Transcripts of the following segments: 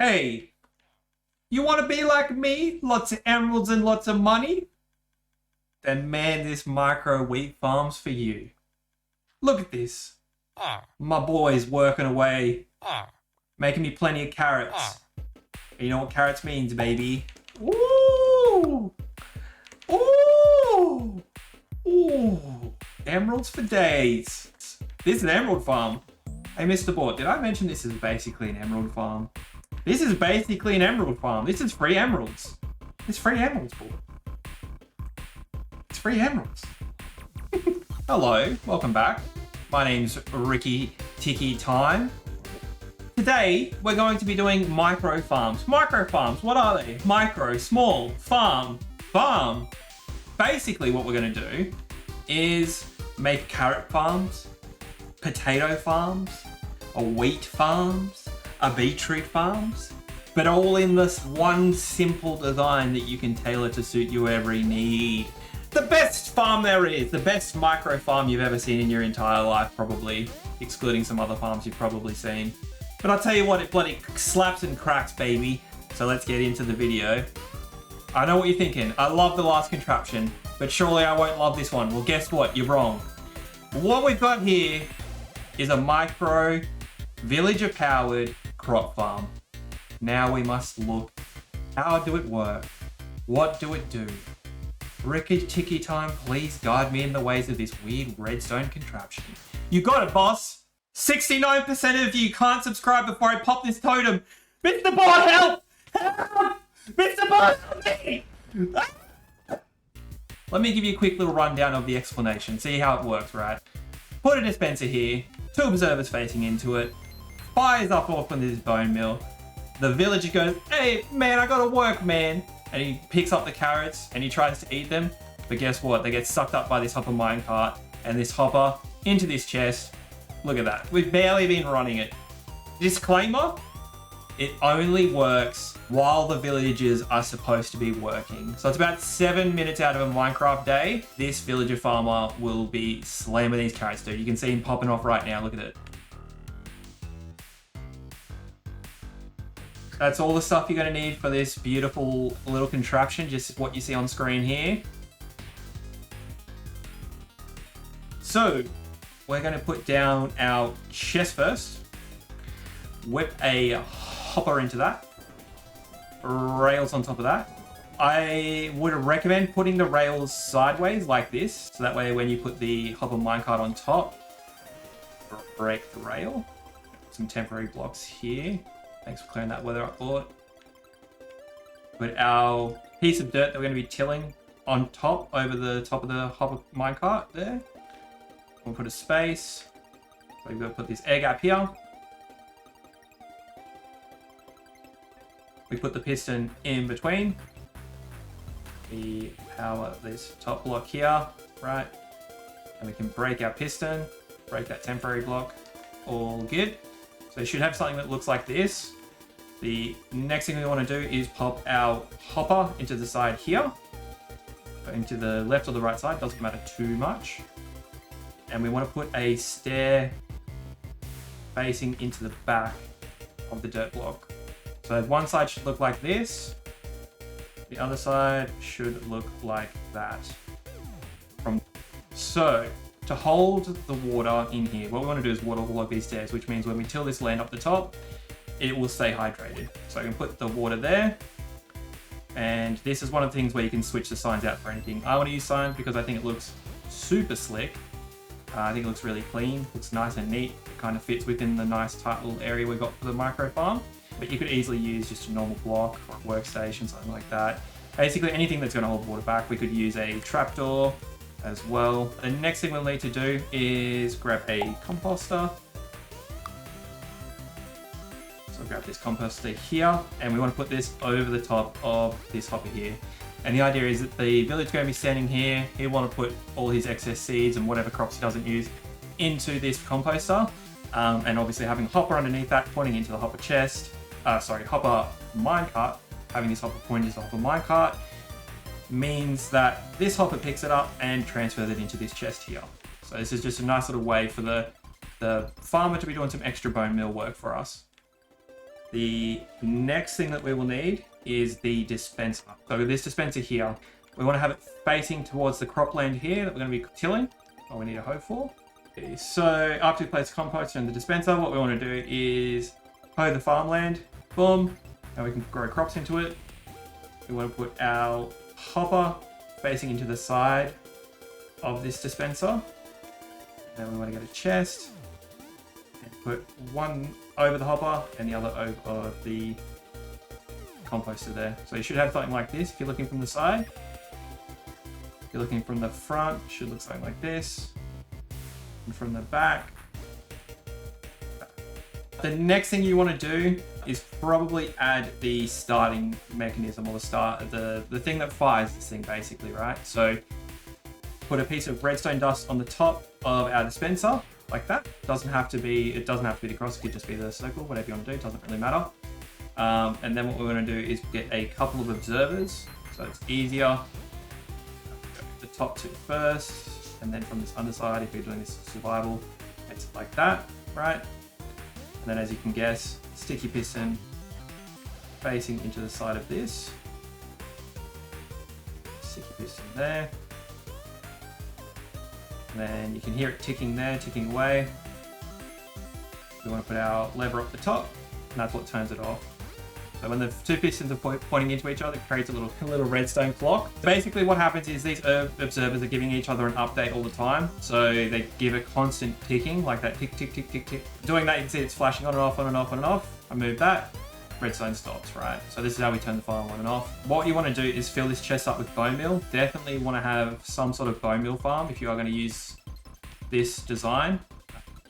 Hey, you want to be like me? Lots of emeralds and lots of money? Then man, this micro wheat farm's for you. Look at this. My boy's working away, making me plenty of carrots. You know what carrots means, baby? Ooh! Ooh! Ooh! Emeralds for days. This is an emerald farm. Hey, MrBort, did I mention this is basically an emerald farm? This is basically an emerald farm. This is free emeralds. It's free emeralds, boy. It's free emeralds. Hello, welcome back. My name's Ricky Ticky Time. Today, we're going to be doing micro farms. Micro farms, what are they? Micro, small, farm. Basically, what we're going to do is make carrot farms, potato farms, wheat farms, beetroot farms, but all in this one simple design that you can tailor to suit your every need. The best farm there is, the best micro farm you've ever seen in your entire life, probably, excluding some other farms you've probably seen. But I'll tell you what, it bloody slaps and cracks, baby. So let's get into the video. I know what you're thinking. I love the last contraption, but surely I won't love this one. Well, guess what? You're wrong. What we've got here is a micro villager-powered crop farm. Now we must look. How do it work? What do it do? Ricky Ticky Time, please guide me in the ways of this weird redstone contraption. You got it, boss. 69% of you can't subscribe before I pop this totem. MrBort, help! Help! MrBort, help me! Let me give you a quick little rundown of the explanation. See how it works, right? Put a dispenser here, 2 observers facing into it, fires up off on this bone mill. The villager goes, hey, man, I gotta work, man. And he picks up the carrots and he tries to eat them. But guess what? They get sucked up by this hopper minecart and this hopper into this chest. Look at that. We've barely been running it. Disclaimer, it only works while the villagers are supposed to be working. So it's about 7 minutes out of a Minecraft day. This villager farmer will be slamming these carrots, dude. You can see him popping off right now. Look at it. That's all the stuff you're going to need for this beautiful little contraption. Just what you see on screen here. So we're going to put down our chest first. Whip a hopper into that. Rails on top of that. I would recommend putting the rails sideways like this. So that way when you put the hopper minecart on top, break the rail. Some temporary blocks here. Thanks for clearing that weather up, Lord. Put our piece of dirt that we're going to be tilling on top, over the top of the hopper minecart there. We'll put a space. So we've got to put this air gap here. We put the piston in between. We power this top block here, right? And we can break our piston, break that temporary block. All good. So you should have something that looks like this. The next thing we want to do is pop our hopper into the side here. Into the left or the right side, doesn't matter too much. And we want to put a stair facing into the back of the dirt block. So one side should look like this. The other side should look like that. So to hold the water in here, what we want to do is waterlog these stairs, which means when we till this land up the top, it will stay hydrated. So I can put the water there. And this is one of the things where you can switch the signs out for anything. I want to use signs because I think it looks super slick. I think it looks really clean, looks nice and neat. It kind of fits within the nice tight little area we got for the micro farm. But you could easily use just a normal block or a workstation, something like that. Basically anything that's going to hold water back. We could use a trapdoor as well. The next thing we'll need to do is grab a composter. So grab this composter here, and we want to put this over the top of this hopper here. And the idea is that the villager's going to be standing here. He'll want to put all his excess seeds and whatever crops he doesn't use into this composter. And obviously having a hopper underneath that, pointing into the hopper chest. Hopper minecart. Having this hopper point into the hopper minecart means that this hopper picks it up and transfers it into this chest here. So this is just a nice little way for the farmer to be doing some extra bone meal work for us. The next thing that we will need is the dispenser. So this dispenser here, we want to have it facing towards the cropland here that we're going to be tilling. What we need a hoe for. Okay, so after we place compost in the dispenser, what we want to do is hoe the farmland. Boom. Now we can grow crops into it. We want to put our hopper facing into the side of this dispenser. Then we want to get a chest and put one over the hopper and the other over the composter there. So you should have something like this if you're looking from the side. If you're looking from the front, it should look something like this. And from the back. The next thing you want to do is probably add the starting mechanism, or the thing that fires this thing basically, right? So put a piece of redstone dust on the top of our dispenser like that. It doesn't have to be the cross, it could just be the circle, whatever you want to do, it doesn't really matter. And then what we're going to do is get a couple of observers, so it's easier. The top two first, and then from this underside, if you're doing this survival, it's like that, right? And then as you can guess, sticky piston facing into the side of this. Sticky piston there. And then you can hear it ticking there, ticking away. We want to put our lever up the top, and that's what turns it off. So when the two pistons are pointing into each other, it creates a little redstone clock. Basically what happens is these observers are giving each other an update all the time. So they give a constant ticking, like that tick, tick, tick, tick, tick. Doing that, you can see it's flashing on and off, on and off, on and off. I move that, redstone stops, right? So this is how we turn the farm on and off. What you want to do is fill this chest up with bone meal. Definitely want to have some sort of bone meal farm if you are going to use this design.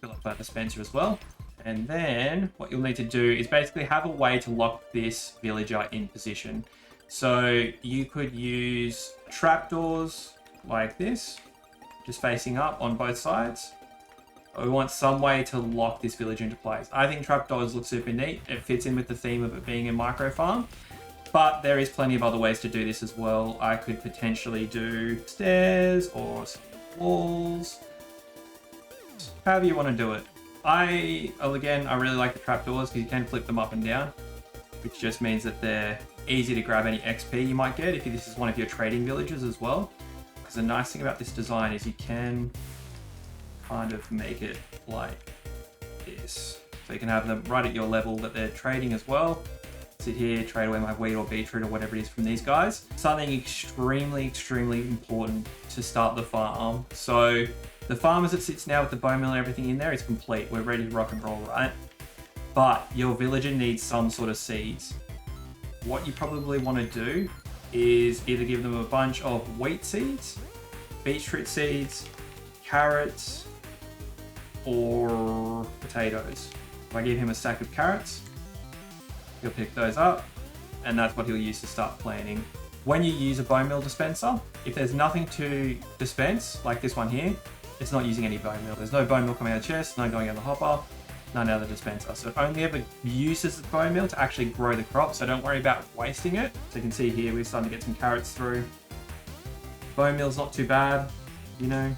Fill up that dispenser as well. And then what you'll need to do is basically have a way to lock this villager in position. So you could use trapdoors like this, just facing up on both sides. We want some way to lock this village into place. I think trapdoors look super neat. It fits in with the theme of it being a micro farm, but there is plenty of other ways to do this as well. I could potentially do stairs or some walls, however you want to do it. I really like the trapdoors because you can flip them up and down, which just means that they're easy to grab any XP you might get if this is one of your trading villages as well. Because the nice thing about this design is you can kind of make it like this. So you can have them right at your level that they're trading as well. Sit here, trade away my wheat or beetroot or whatever it is from these guys. Something extremely, extremely important to start the farm. So the farm as it sits now with the bone meal and everything in there is complete. We're ready to rock and roll, right? But your villager needs some sort of seeds. What you probably want to do is either give them a bunch of wheat seeds, beetroot seeds, carrots, or potatoes. If I give him a stack of carrots, he'll pick those up, and that's what he'll use to start planting. When you use a bone meal dispenser, if there's nothing to dispense, like this one here, it's not using any bone meal. There's no bone meal coming out of the chest, no going out of the hopper, none out of the dispenser. So it only ever uses the bone meal to actually grow the crop, so don't worry about wasting it. So you can see here, we're starting to get some carrots through. Bone meal's not too bad, you know.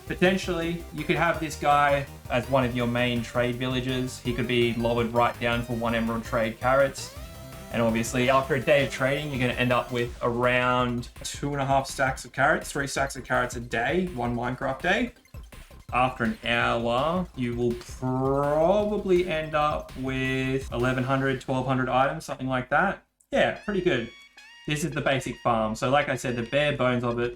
Potentially, you could have this guy as one of your main trade villages. He could be lowered right down for 1 emerald trade carrots. And obviously, after a day of trading, you're going to end up with around 2.5 stacks of carrots, 3 stacks of carrots a day, 1 Minecraft day. After an hour, you will probably end up with 1,100, 1,200 items, something like that. Yeah, pretty good. This is the basic farm. So like I said, the bare bones of it,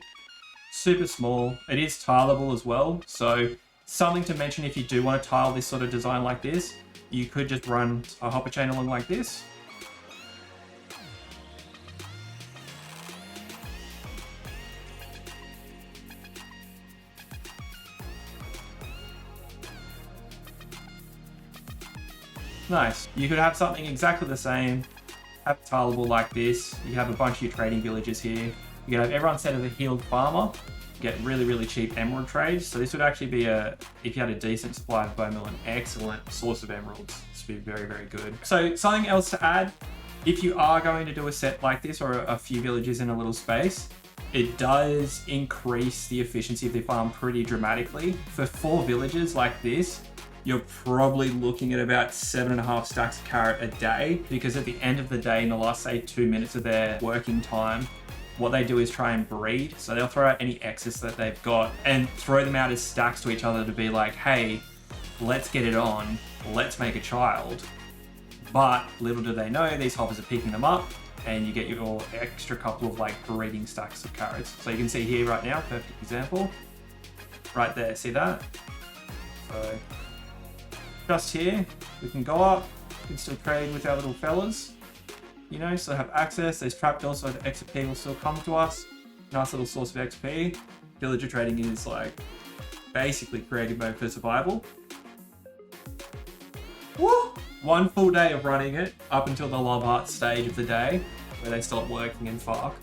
super small. It is tileable as well. So something to mention if you do want to tile this sort of design like this, you could just run a hopper chain along like this. Nice. You could have something exactly the same, have it tileable like this. You have a bunch of your trading villages here. You can have everyone set as a healed farmer, get really, really cheap emerald trades. So this would actually be if you had a decent supply of bone meal, an excellent source of emeralds. This would be very, very good. So something else to add, if you are going to do a set like this or a few villages in a little space, it does increase the efficiency of the farm pretty dramatically. For 4 villages like this, you're probably looking at about 7.5 stacks of carrot a day, because at the end of the day, in the last, say, 2 minutes of their working time, what they do is try and breed. So they'll throw out any excess that they've got and throw them out as stacks to each other to be like, hey, let's get it on, let's make a child. But little do they know, these hoppers are picking them up, and you get your extra couple of like breeding stacks of carrots. So you can see here right now, perfect example. Right there, see that? So just here, we can go up, we can still trade with our little fellas. You know, still have access. There's trapdoors, so the XP will still come to us. Nice little source of XP. Villager trading is like basically creative mode for survival. Woo! 1 full day of running it up until the love art stage of the day where they stop working and fuck.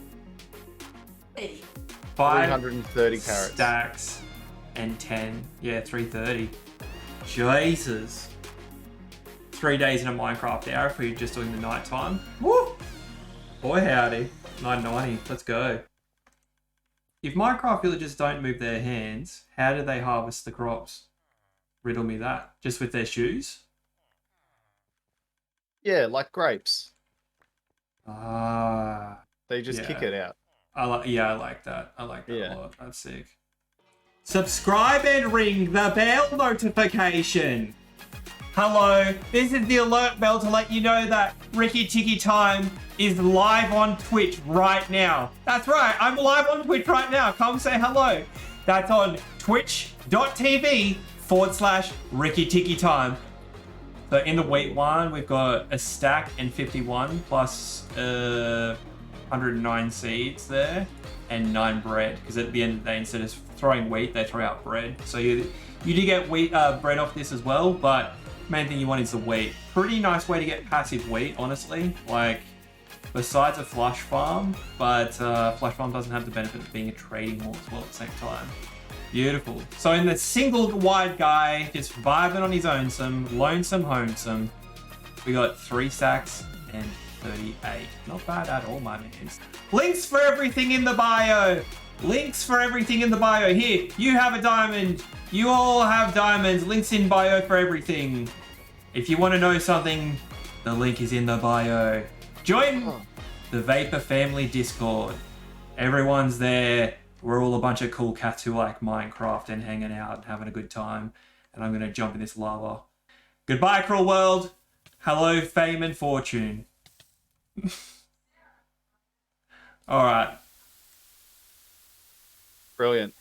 330 carrots. Stacks and 10. Yeah, 330. Jesus. 3 days in a Minecraft hour if we're just doing the night time. Woo! Boy howdy. 990. Let's go. If Minecraft villagers don't move their hands, how do they harvest the crops? Riddle me that. Just with their shoes? Yeah, like grapes. Ah. They just kick it out. I like that. I like that Yeah. a lot. That's sick. Subscribe and ring the bell notification. Hello, this is the alert bell to let you know that Ricky Tiki Time is live on Twitch right now. That's right, I'm live on Twitch right now. Come say hello. That's on twitch.tv/Ricky Tiki Time. So in the wheat one, we've got a stack and 51 plus 109 seeds there and 9 bread. Because at the end of the day, instead of throwing wheat, they throw out bread. So you do get wheat bread off this as well, but main thing you want is the wheat. Pretty nice way to get passive wheat, honestly. Like, besides a flush farm, but flush farm doesn't have the benefit of being a trading hall as well at the same time. Beautiful. So in the single wide guy, just vibing on his own, some lonesome homesome, we got 3 stacks and 38. Not bad at all, my man. Links for everything in the bio. Links for everything in the bio. Here, you have a diamond. You all have diamonds. Links in bio for everything. If you want to know something, the link is in the bio. Join the Vapour Family Discord. Everyone's there. We're all a bunch of cool cats who like Minecraft and hanging out and having a good time. And I'm going to jump in this lava. Goodbye, cruel world. Hello, fame and fortune. All right. Brilliant.